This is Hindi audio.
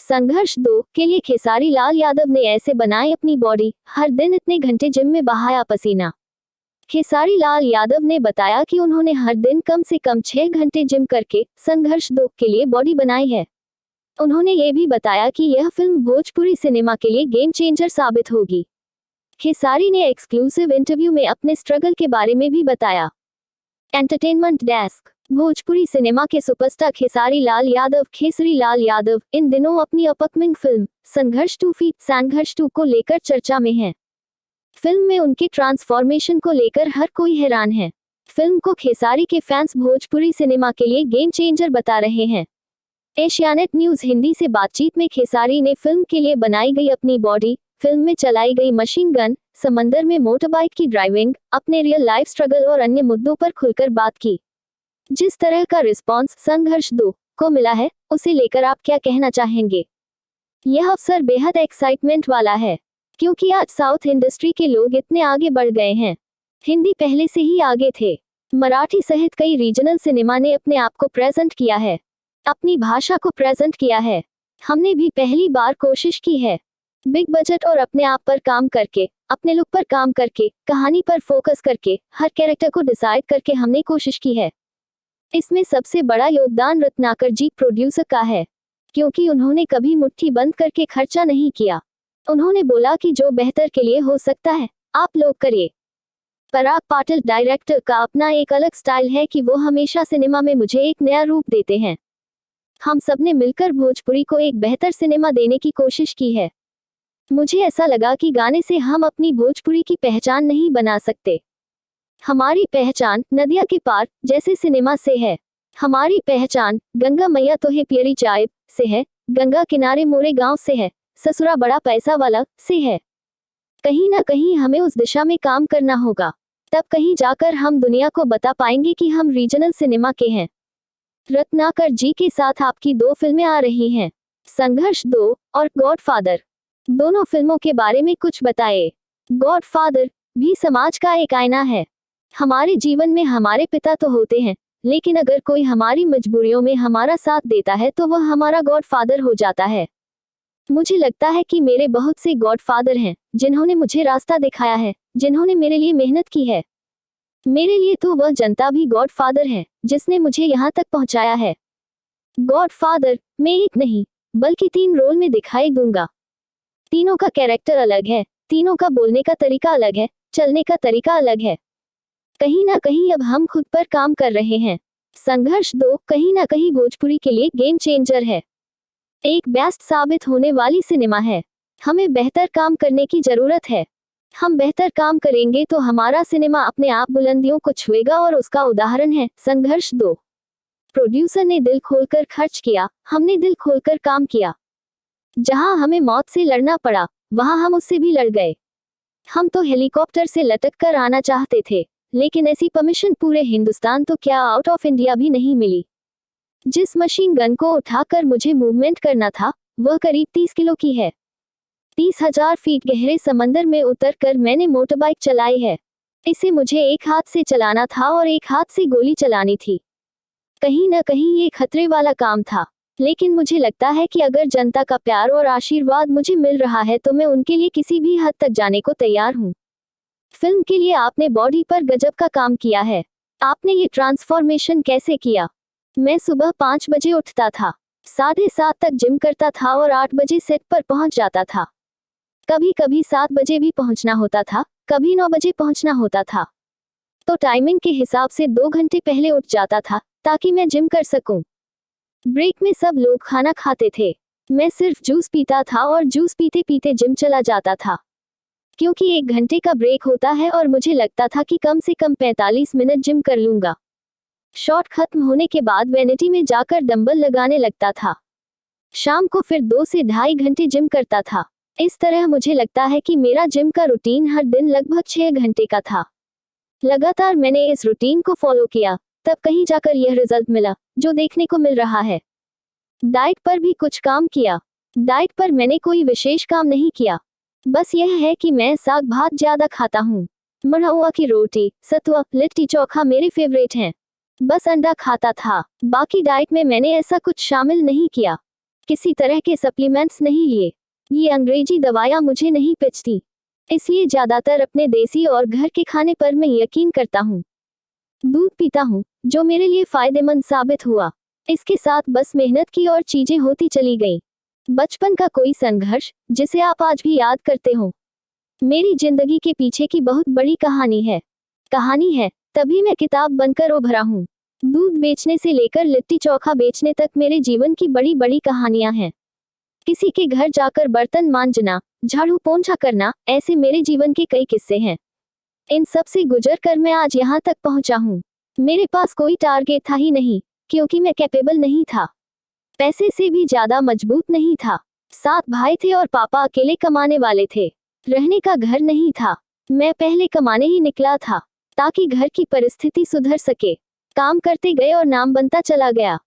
संघर्ष 2 के लिए खेसारी लाल यादव ने ऐसे बनाई अपनी बॉडी, हर दिन इतने घंटे जिम में बहाया पसीना। खेसारी लाल यादव ने बताया कि उन्होंने हर दिन कम से कम 6 घंटे जिम करके संघर्ष 2 के लिए बॉडी बनाई है। उन्होंने ये भी बताया कि यह फिल्म भोजपुरी सिनेमा के लिए गेम चेंजर साबित होगी। खेसारी ने एक्सक्लूसिव इंटरव्यू में अपने स्ट्रगल के बारे में भी बताया। Entertainment desk. भोजपुरी सिनेमा के सुपरस्टार खेसारी लाल यादव इन दिनों अपनी अपकमिंग फिल्म संघर्ष 2 को लेकर चर्चा में हैं। फिल्म में उनके ट्रांसफॉर्मेशन को लेकर हर कोई हैरान है। फिल्म को खेसारी के फैंस भोजपुरी सिनेमा के लिए गेम चेंजर बता रहे हैं। एशियानेट न्यूज हिंदी से बातचीत में खेसारी ने फिल्म के लिए बनाई गई अपनी बॉडी, फिल्म में चलाई गई मशीन गन, समंदर में मोटरबाइक की ड्राइविंग, अपने रियल लाइफ स्ट्रगल और अन्य मुद्दों पर खुलकर बात की। जिस तरह का रिस्पॉन्स संघर्ष 2 को मिला है, उसे लेकर आप क्या कहना चाहेंगे? यह अवसर बेहद एक्साइटमेंट वाला है, क्योंकि आज साउथ इंडस्ट्री के लोग इतने आगे बढ़ गए हैं। हिंदी पहले से ही आगे थे। मराठी सहित कई रीजनल सिनेमा ने अपने आप को प्रेजेंट किया है, अपनी भाषा को प्रेजेंट किया है। हमने भी पहली बार कोशिश की है। बिग बजट और अपने आप पर काम करके, अपने लुक पर काम करके, कहानी पर फोकस करके, हर कैरेक्टर को डिसाइड करके हमने कोशिश की है। इसमें सबसे बड़ा योगदान रत्नाकर जी प्रोड्यूसर का है, क्योंकि उन्होंने कभी मुट्ठी बंद करके खर्चा नहीं किया। उन्होंने बोला कि जो बेहतर के लिए हो सकता है, आप लोग करिए। पराग पाटिल डायरेक्टर का अपना एक अलग स्टाइल है कि वो हमेशा सिनेमा में मुझे एक नया रूप देते हैं। हम सबने मिलकर भोजपुरी को एक बेहतर सिनेमा देने की कोशिश की है। मुझे ऐसा लगा कि गाने से हम अपनी भोजपुरी की पहचान नहीं बना सकते। हमारी पहचान नदिया के पार जैसे सिनेमा से है। हमारी पहचान गंगा मैया तो है प्यारी चाय से है, गंगा किनारे मोरे गांव से है, ससुरा बड़ा पैसा वाला से है। कहीं ना कहीं हमें उस दिशा में काम करना होगा, तब कहीं जाकर हम दुनिया को बता पाएंगे कि हम रीजनल सिनेमा के हैं। रत्नाकर जी के साथ आपकी 2 फिल्में आ रही हैं, संघर्ष 2 और गॉडफादर। दोनों फिल्मों के बारे में कुछ बताएं। गॉडफादर भी समाज का एक आईना है। हमारे जीवन में हमारे पिता तो होते हैं, लेकिन अगर कोई हमारी मजबूरियों में हमारा साथ देता है तो वह हमारा गॉडफादर हो जाता है। मुझे लगता है कि मेरे बहुत से गॉडफादर हैं, जिन्होंने मुझे रास्ता दिखाया है, जिन्होंने मेरे लिए मेहनत की है। मेरे लिए तो वह जनता भी गॉडफादर है, जिसने मुझे यहाँ तक पहुँचाया है। गॉडफादर में एक नहीं बल्कि 3 रोल में दिखाई दूंगा। तीनों का कैरेक्टर अलग है, तीनों का बोलने का तरीका अलग है, चलने का तरीका अलग है। कहीं ना कहीं अब हम खुद पर काम कर रहे हैं। संघर्ष 2 कहीं ना कहीं भोजपुरी के लिए गेम चेंजर है, एक बेस्ट साबित होने वाली सिनेमा है। हमें बेहतर काम करने की जरूरत है। हम बेहतर काम करेंगे तो हमारा सिनेमा अपने आप बुलंदियों को छुएगा, और उसका उदाहरण है संघर्ष 2। प्रोड्यूसर ने दिल खोलकर खर्च किया, हमने दिल खोलकर काम किया। जहां हमें मौत से लड़ना पड़ा, वहां हम उससे भी लड़ गए। हम तो हेलीकॉप्टर से लटक कर आना चाहते थे, लेकिन ऐसी परमिशन पूरे हिंदुस्तान तो क्या आउट ऑफ इंडिया भी नहीं मिली। जिस मशीन गन को उठाकर मुझे मूवमेंट करना था, वह करीब 30 किलो की है। 30,000 फीट गहरे समंदर में उतरकर मैंने मोटरबाइक चलाई है। इसे मुझे एक हाथ से चलाना था और एक हाथ से गोली चलानी थी। कहीं ना कहीं ये खतरे वाला काम था, लेकिन मुझे लगता है कि अगर जनता का प्यार और आशीर्वाद मुझे मिल रहा है तो मैं उनके लिए किसी भी हद तक जाने को तैयार हूँ। फिल्म के लिए आपने बॉडी पर गजब का काम किया है। आपने ये ट्रांसफॉर्मेशन कैसे किया? मैं सुबह 5 बजे उठता था, 7:30 तक जिम करता था और 8 बजे सेट पर पहुंच जाता था। कभी कभी 7 बजे भी पहुंचना होता था, कभी 9 बजे पहुंचना होता था। तो टाइमिंग के हिसाब से 2 घंटे पहले उठ जाता था, ताकि मैं जिम कर सकूं। ब्रेक में सब लोग खाना खाते थे, मैं सिर्फ जूस पीता था और जूस पीते पीते जिम चला जाता था, क्योंकि 1 घंटे का ब्रेक होता है और मुझे लगता था कि कम से कम 45 मिनट जिम कर लूंगा। शॉट खत्म होने के बाद वैनिटी में जाकर डंबल लगाने लगता था। शाम को फिर 2 से ढाई घंटे जिम करता था। इस तरह मुझे लगता है कि मेरा जिम का रूटीन हर दिन लगभग 6 घंटे का था। लगातार मैंने इस रूटीन को फॉलो किया, तब कहीं जाकर यह रिजल्ट मिला जो देखने को मिल रहा है। डाइट पर भी कुछ काम किया। डाइट पर मैंने कोई विशेष काम नहीं किया, बस यह है कि मैं साग भात ज्यादा खाता हूँ। मड़ुआ की रोटी, सतुआ, लिट्टी चोखा मेरे फेवरेट हैं। बस अंडा खाता था। बाकी डाइट में मैंने ऐसा कुछ शामिल नहीं किया। किसी तरह के सप्लीमेंट्स नहीं लिए। ये अंग्रेजी दवाइयाँ मुझे नहीं पचती, इसलिए ज्यादातर अपने देसी और घर के खाने पर मैं यकीन करता हूँ। दूध पीता हूँ, जो मेरे लिए फायदेमंद साबित हुआ। इसके साथ बस मेहनत की और चीजें होती चली गई। बचपन का कोई संघर्ष जिसे आप आज भी याद करते हो। मेरी जिंदगी के पीछे की बहुत बड़ी कहानी है, तभी मैं किताब बनकर उभरा हूँ। दूध बेचने से लेकर लिट्टी चोखा बेचने तक मेरे जीवन की बड़ी बड़ी कहानियां हैं। किसी के घर जाकर बर्तन मांजना, झाड़ू पोंछा करना, ऐसे मेरे जीवन के कई किस्से हैं। इन सब से गुजर कर मैं आज यहाँ तक पहुँचा हूँ। मेरे पास कोई टारगेट था ही नहीं, क्योंकि मैं कैपेबल नहीं था, पैसे से भी ज्यादा मजबूत नहीं था। 7 भाई थे और पापा अकेले कमाने वाले थे। रहने का घर नहीं था। मैं पहले कमाने ही निकला था, ताकि घर की परिस्थिति सुधर सके। काम करते गए और नाम बनता चला गया।